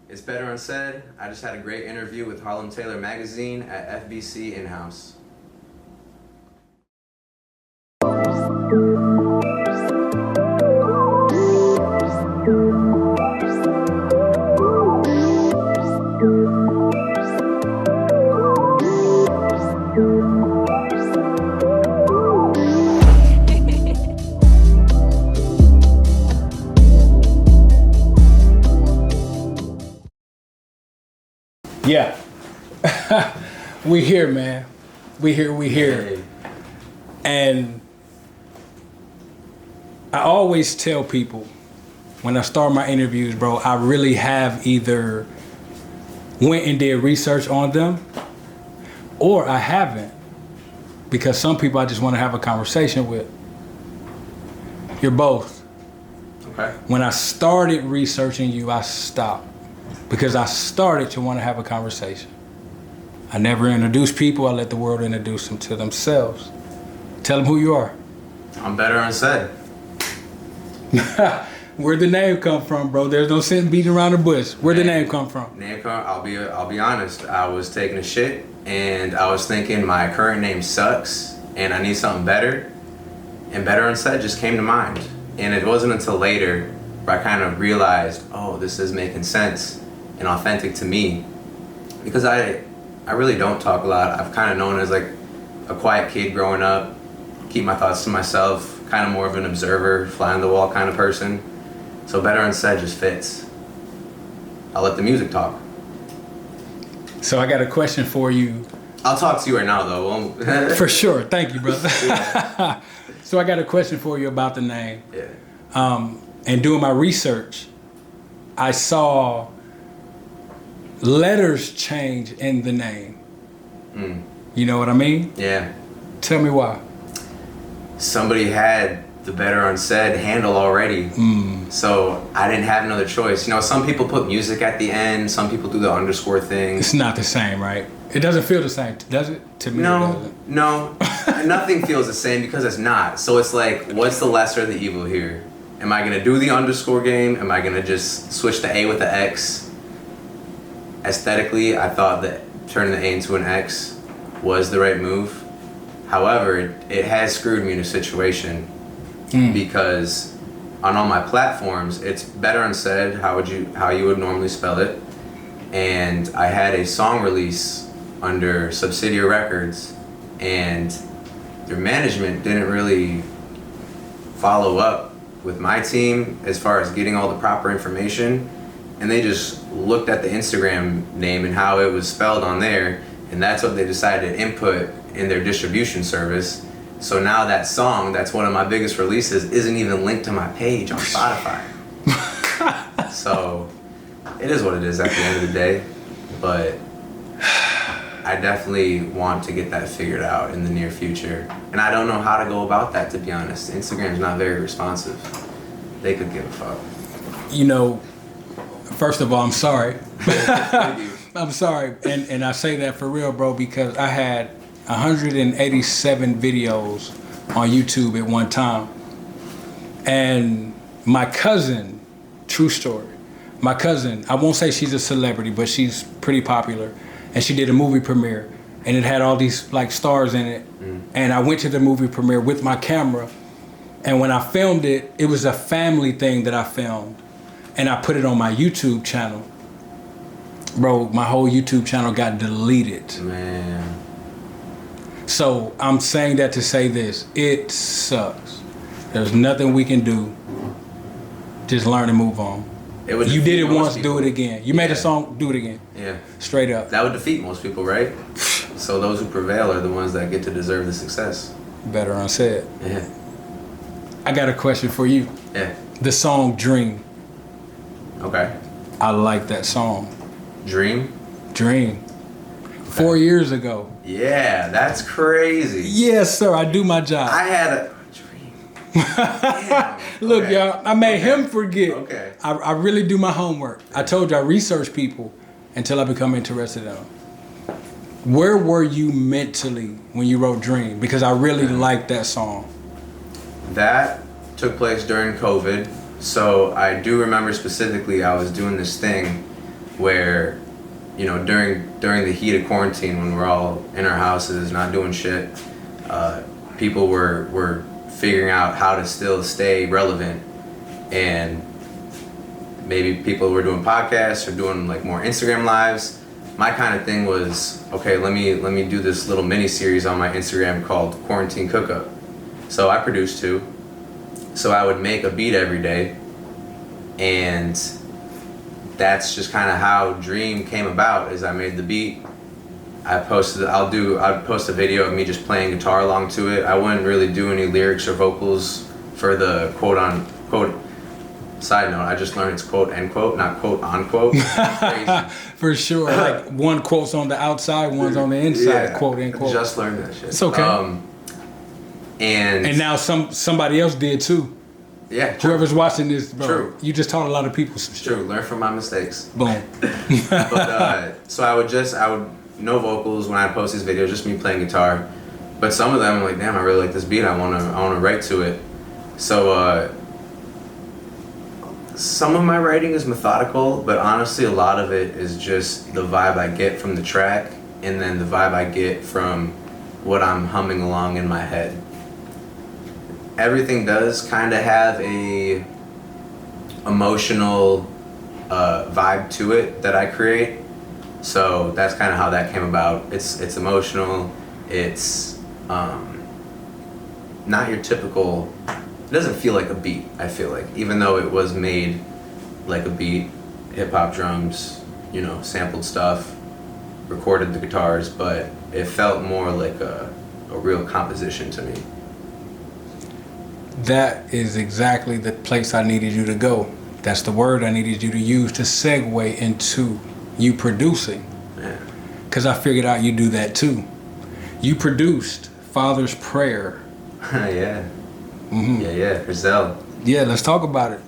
It's Better Unsaid. I just had a great interview with Harlem Taylor Magazine at FBC In-House. Yeah. We here, man. We here. Hey. And I always tell people when I start my interviews, bro, I really have either went and did research on them or I haven't. Because some people I just want to have a conversation with. You're both. Okay. When I started researching you, I stopped. Because I started to want to have a conversation. I never introduce people. I let the world introduce them to themselves. Tell them who you are. I'm Better Unsaid. Where'd the name come from, bro? There's no sense beating around the bush. Where'd the name come from? I'll be honest. I was taking a shit and I was thinking my current name sucks and I need something better. And Better Unsaid just came to mind. And it wasn't until later where I kind of realized, oh, this is making sense and authentic to me, because I really don't talk a lot. I've kind of known as like a quiet kid growing up, keep my thoughts to myself, kind of more of an observer, fly on the wall kind of person. So Better Unsaid just fits. I'll let the music talk. So I got a question for you. I'll talk to you right now though. For sure. Thank you, brother. Yeah. So I got a question for you about the name. Yeah. And doing my research, I saw letters change in the name. You know what I mean? Yeah. Tell me why. Somebody had the Better Unsaid handle already. So I didn't have another choice. You know, some people put music at the end, some people do the underscore thing. It's not the same, right? It doesn't feel the same, does it? To me, it doesn't. No. Nothing feels the same because it's not. So it's like, what's the lesser of the evil here? Am I gonna do the underscore game? Am I gonna just switch the A with the X? Aesthetically, I thought that turning the A into an X was the right move. However, it has screwed me in a situation because on all my platforms, it's Better Unsaid, how you would normally spell it. And I had a song release under Subsidiary Records, and their management didn't really follow up with my team as far as getting all the proper information, and they just looked at the Instagram name and how it was spelled on there, and that's what they decided to input in their distribution service. So now that song, that's one of my biggest releases, isn't even linked to my page on Spotify. So it is what it is at the end of the day, but I definitely want to get that figured out in the near future. And I don't know how to go about that, to be honest. Instagram's not very responsive. They could give a fuck. You know, first of all, I'm sorry. I'm sorry. And I say that for real, bro, because I had 187 videos on YouTube at one time. And my cousin, true story, my cousin, I won't say she's a celebrity, but she's pretty popular. And she did a movie premiere, and it had all these like stars in it. And I went to the movie premiere with my camera, and when I filmed it, it was a family thing that I filmed, and I put it on my YouTube channel. Bro, my whole YouTube channel got deleted. Man. So I'm saying that to say this, it sucks. There's nothing we can do. Just learn and move on. You did it once, do it again. You made a song, do it again. Yeah. Straight up. That would defeat most people, right? So those who prevail are the ones that get to deserve the success. Better Unsaid. Yeah. I got a question for you. Yeah. The song Dream. Okay. I like that song. Dream? Dream. 4 years ago. Yeah, that's crazy. Yes, sir. I do my job. I had a dream. Damn. Look, Okay. y'all, I made him forget. Okay. I really do my homework. I told you I research people until I become interested in them. Where were you mentally when you wrote Dream? Because I really like that song. That took place during COVID. So I do remember specifically I was doing this thing where, you know, during the heat of quarantine, when we're all in our houses not doing shit, people were figuring out how to still stay relevant, and maybe people were doing podcasts or doing like more Instagram lives. My kind of thing was, okay, let me do this little mini series on my Instagram called Quarantine Cookup. So I produced 2. So I would make a beat every day, and that's just kind of how Dream came about. Is I made the beat, I'd post a video of me just playing guitar along to it. I wouldn't really do any lyrics or vocals for the quote unquote. Side note, I just learned it's quote end quote, not quote unquote. Crazy. For sure. Like one quote's on the outside, one's on the inside, quote end quote. Just learned that shit. It's okay. And now somebody else did too. Yeah. True. Whoever's watching this, bro, true. You just taught a lot of people some shit. True. Learn from my mistakes. Boom. But so I would no vocals when I post these videos, just me playing guitar. But some of them I'm like, damn, I really like this beat. I wanna write to it. So some of my writing is methodical, but honestly a lot of it is just the vibe I get from the track, and then the vibe I get from what I'm humming along in my head. Everything does kind of have a emotional vibe to it that I create, so that's kind of how that came about. It's emotional. It's not your typical. It doesn't feel like a beat, I feel like, even though it was made like a beat, hip hop drums, you know, sampled stuff, recorded the guitars, but it felt more like a real composition to me. That is exactly the place I needed you to go. That's the word I needed you to use to segue into you producing. Yeah. Because I figured out you do that too. You produced Father's Prayer. Yeah. Mm-hmm. Yeah, Grizel. Yeah, let's talk about it.